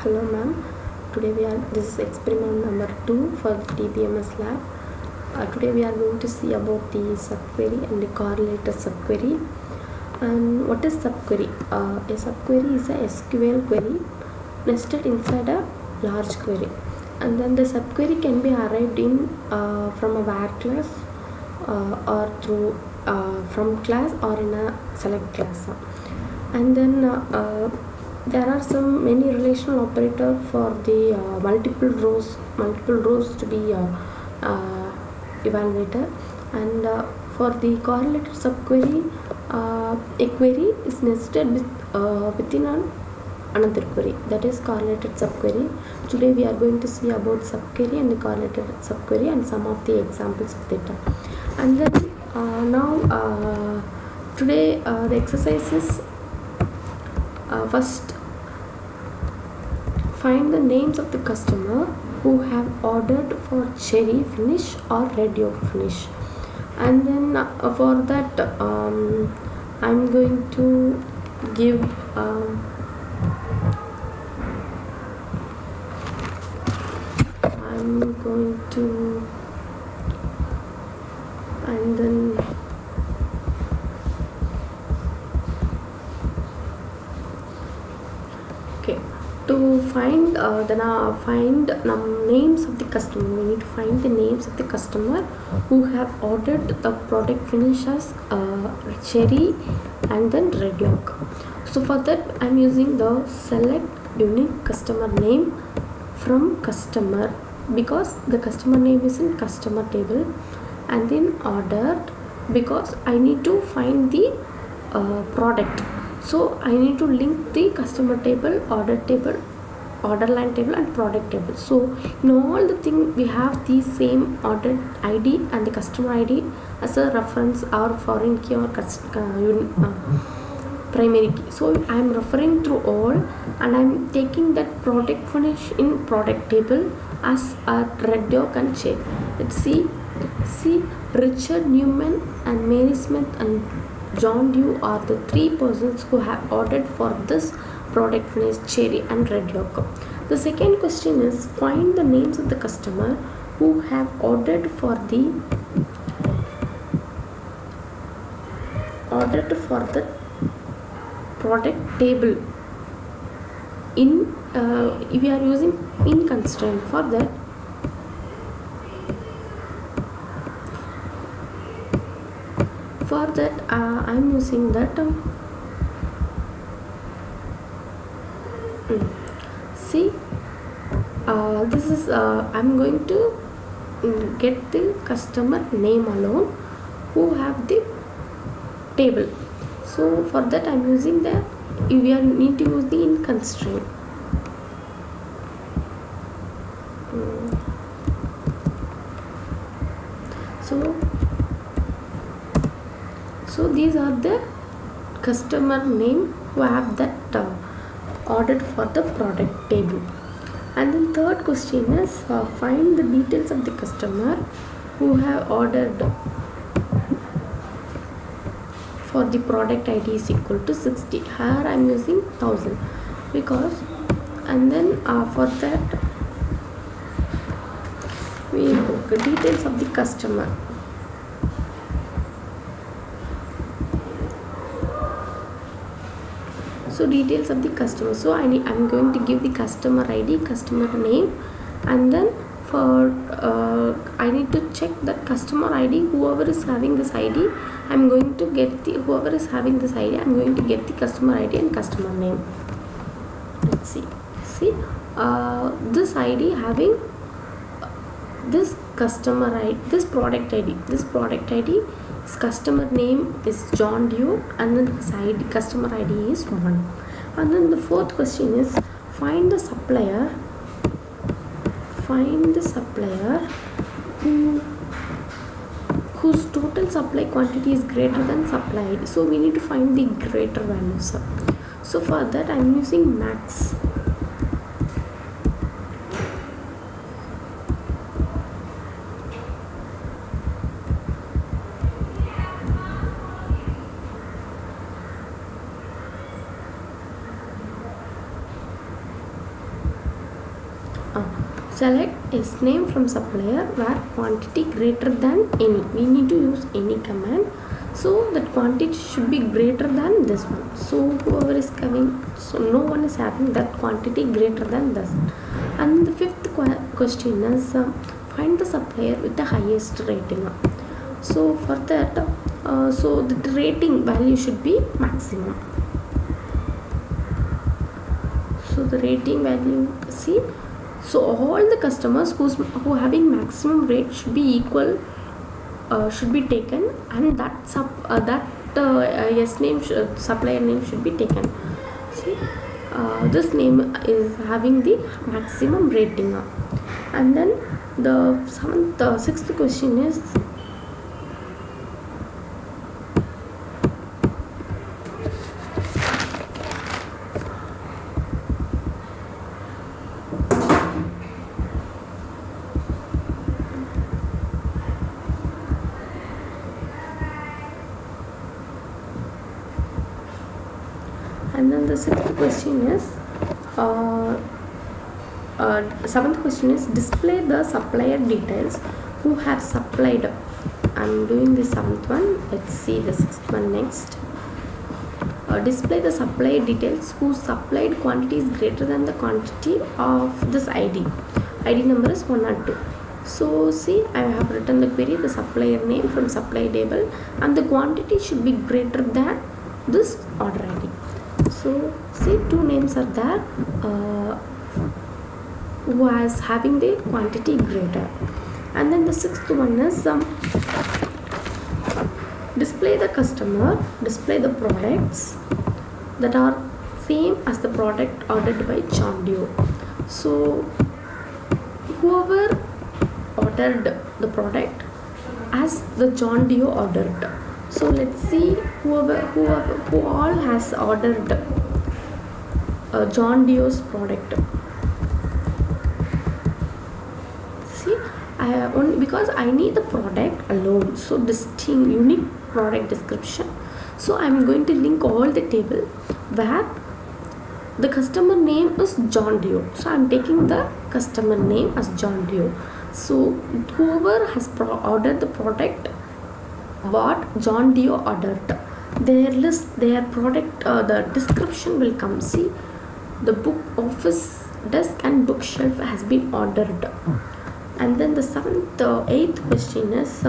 Hello ma'am. This is experiment number 2 for the DBMS lab. Today we are going to see about the subquery and the correlated subquery. And what is subquery? A subquery is a SQL query nested inside a large query. And then the subquery can be arrived in from a var class or through from class or in a select class. And then there are many relational operators for the multiple rows to be evaluated. And for the correlated subquery, a query is nested within another query, that is correlated subquery. Today we are going to see about subquery and the correlated subquery and some of the examples of data. And then today the exercise is first find the names of the customer who have ordered for cherry finish or red yolk finish. And then for that I'm going to give and then okay, to find names of the customer, we need to find the names of the customer who have ordered the product finish as cherry and then red yolk. So for that I'm using the select unique customer name from customer, because the customer name is in customer table, and then ordered because I need to find the product. So I need to link the customer table, order line table and product table. So in all the thing we have the same order ID and the customer ID as a reference or foreign key or primary key. So I am referring through all, and I am taking that product finish in product table as a red yolk and cherry. Let's see Richard Newman and Mary Smith and John Dew are the 3 persons who have ordered for this product finish cherry and red yolk. The second question is find the names of the customer who have ordered for the product table in if we are using in constraint. For that I'm using that this is I'm going to get the customer name alone who have the table. So for that I'm using the we need to use the in constraint. So these are the customer name who have that ordered for the product table. And then third question is find the details of the customer who have ordered for the product ID is equal to 60. Here I am using 1000 because, and then for that we look details of the customer. So details of the customer. So I'm going to give the customer ID, customer name, and then for I need to check that customer ID. Whoever is having this ID, I'm going to get the customer ID and customer name. Let's see. This ID having this customer ID, this product ID. His customer name is John Dew, and then his customer ID is 1. And then the fourth question is find the supplier whose total supply quantity is greater than supply ID. So we need to find the greater values. So for that I'm using max. uh, select S name from supplier where quantity greater than any. We need to use any command, so that quantity should be greater than this one. So whoever is coming, so no one is having that quantity greater than this. And the fifth question is find the supplier with the highest rating. So for that, so the rating value should be maximum. So the rating value, see, so all the customers who having maximum rate should be equal, should be taken, and that yes name supplier name should be taken. See, this name is having the maximum rating. And then the sixth question is sixth question is seventh question is display the supplier details who have supplied. I'm doing the seventh one. Let's see the sixth one next. Display the supplier details who supplied quantity is greater than the quantity of this ID. ID number is 1 or 2. So see, I have written the query, the supplier name from supplier table, and the quantity should be greater than this order ID. So see, two names are there who is having the quantity greater. And then the sixth one is display the products that are same as the product ordered by John Doe. So whoever ordered the product as the John Doe ordered. So let's see who all has ordered John Doe's product. See, only because I need the product alone, so distinct unique product description. So I'm going to link all the table where the customer name is John Doe. So I'm taking the customer name as John Doe. So whoever has ordered the product what John Doe ordered, their list, their product, the description will come. See, the book, office desk and bookshelf has been ordered. And then the eighth question is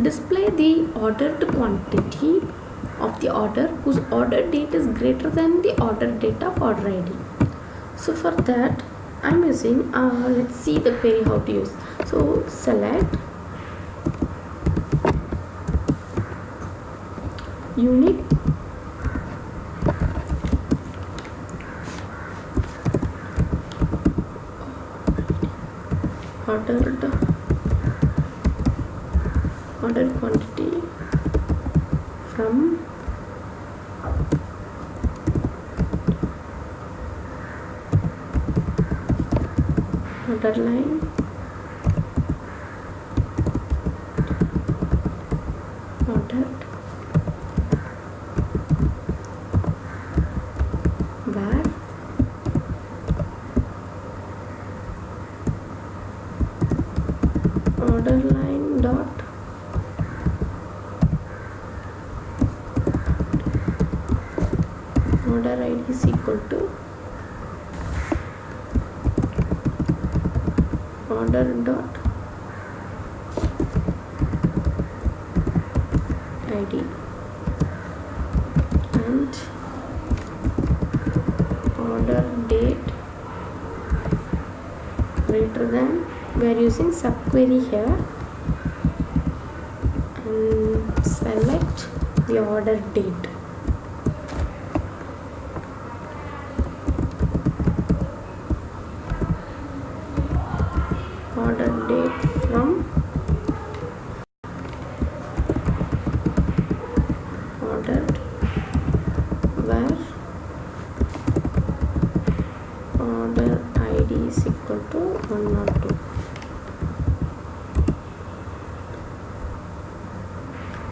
display the ordered quantity of the order whose order date is greater than the order date of order ID. So for that I'm using, let's see the query how to use. So select unique ordered quantity from order line ordered where order line dot order ID is equal to order dot ID and order date greater than, we are using subquery here, and select the order date. Order date from ordered where order ID is equal to 1 or 2.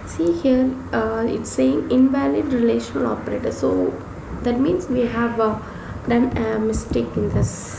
See here, it's saying invalid relational operator. So that means we have done a mistake in this.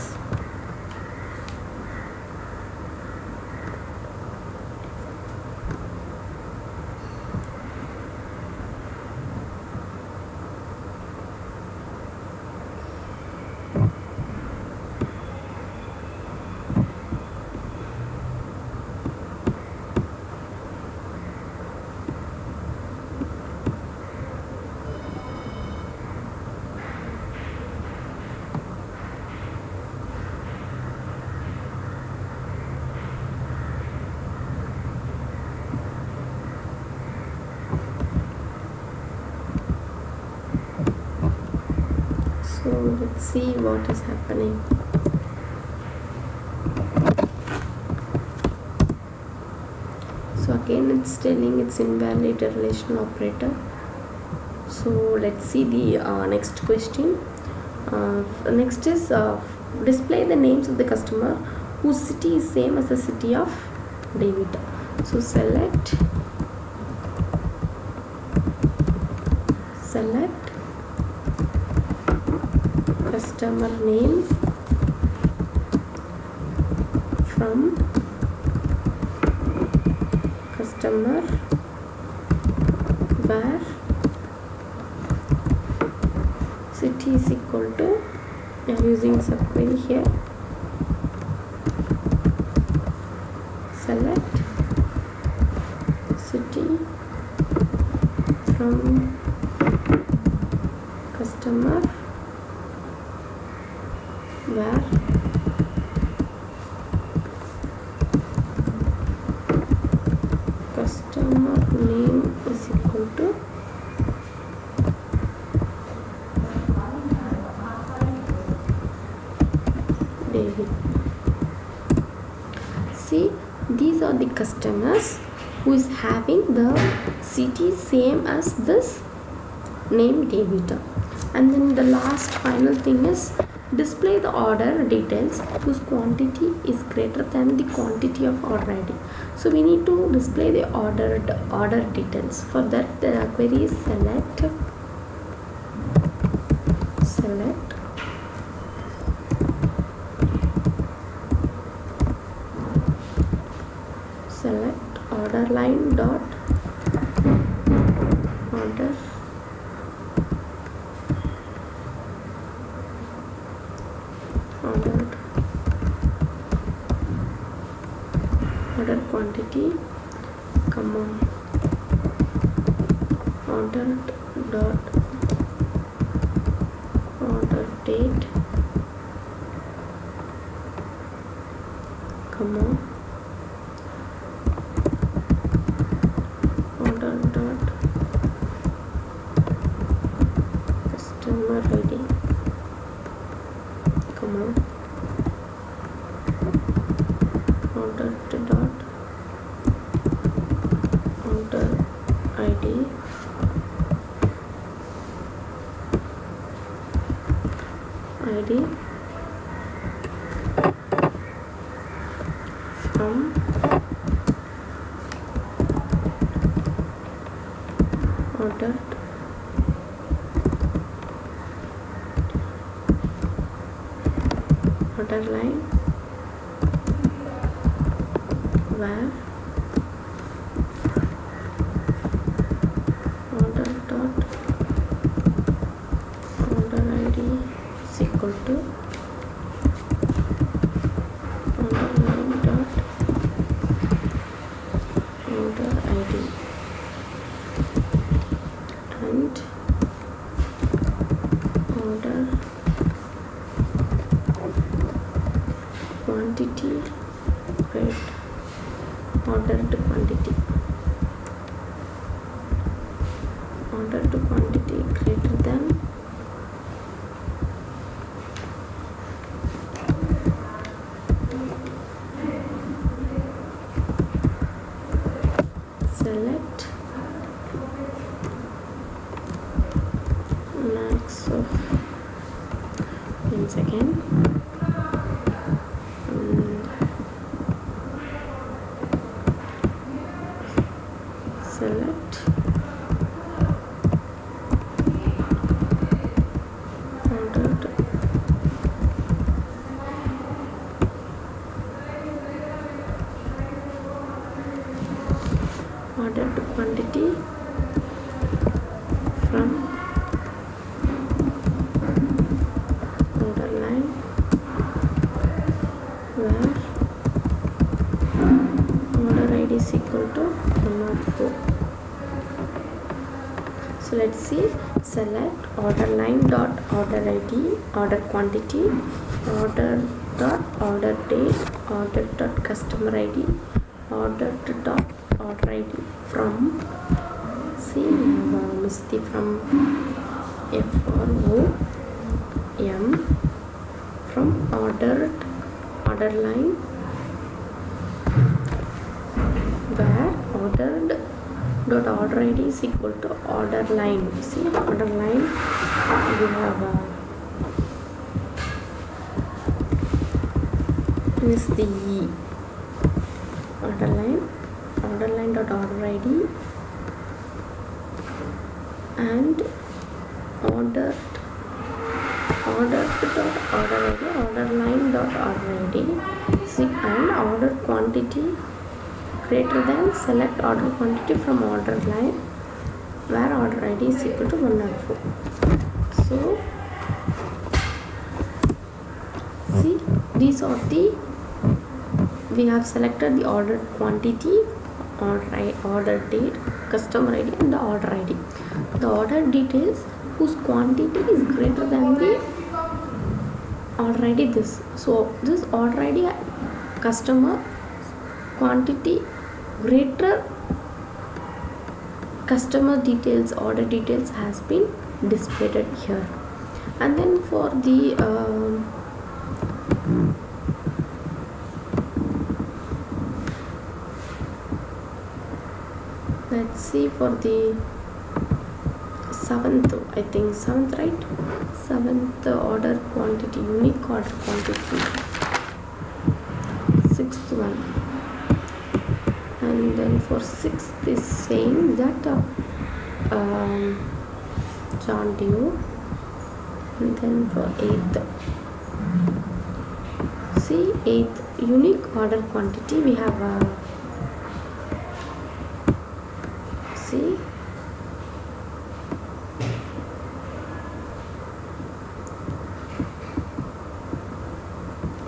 So let's see what is happening. So again it's telling it's invalid relation operator. So let's see the next question. Next is display the names of the customer whose city is same as the city of David. So select customer name from customer where city is equal to, I am using subquery here, select city from customer where customer name is equal to David. See, these are the customers who is having the city same as this name David. And then the last final thing is display the order details whose quantity is greater than the quantity of order ID. So we need to display the order details. For that the query is select order line dot order quantity, comma, ordered dot order date, comma, order dot customer ID, comma, order dot order ID, from ordered order line where order dot order ID is equal to order line dot order ID and order quantity great ordered quantity greater than select max of 1 second select ordered select order line dot order id, order quantity, order dot order date, order dot customer id, order dot order id from, see, we have missed the from, f or o m, from order line, where ordered dot order id is equal to order line. See, order line, we have is the order line dot order id, and ordered dot order id, order line dot order id, see, and order quantity greater than select order quantity from order line, where order id is equal to 104. So see, these are the, we have selected the order quantity, order date, customer id, and the order id. The order details whose quantity is greater than the order id, this. So this order id, customer quantity greater customer details, order details has been displayed here. And then for the let's see, for the seventh, I think seventh, right? Seventh order quantity, unique order quantity, sixth one. And then for sixth is saying that John Deere. And then for eighth, see, eighth unique order quantity, we have see,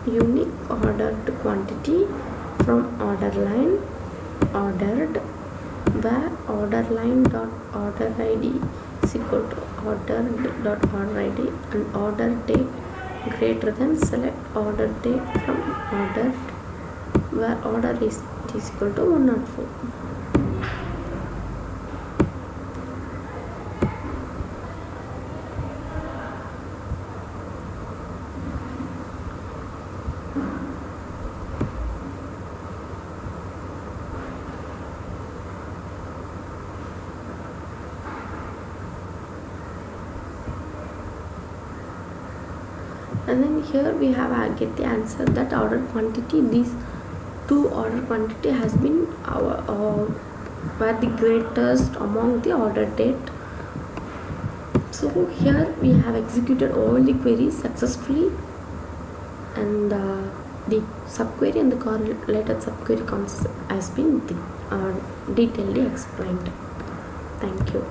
unique ordered quantity from order line, ordered, where order line dot order id is equal to ordered dot order id, and order date greater than select order date from ordered, where order is equal to 104. And then here we have get the answer that order quantity, these two order quantity has been were the greatest among the order date. So here we have executed all the queries successfully, and the subquery and the correlated subquery concept has been detailedly explained. Thank you.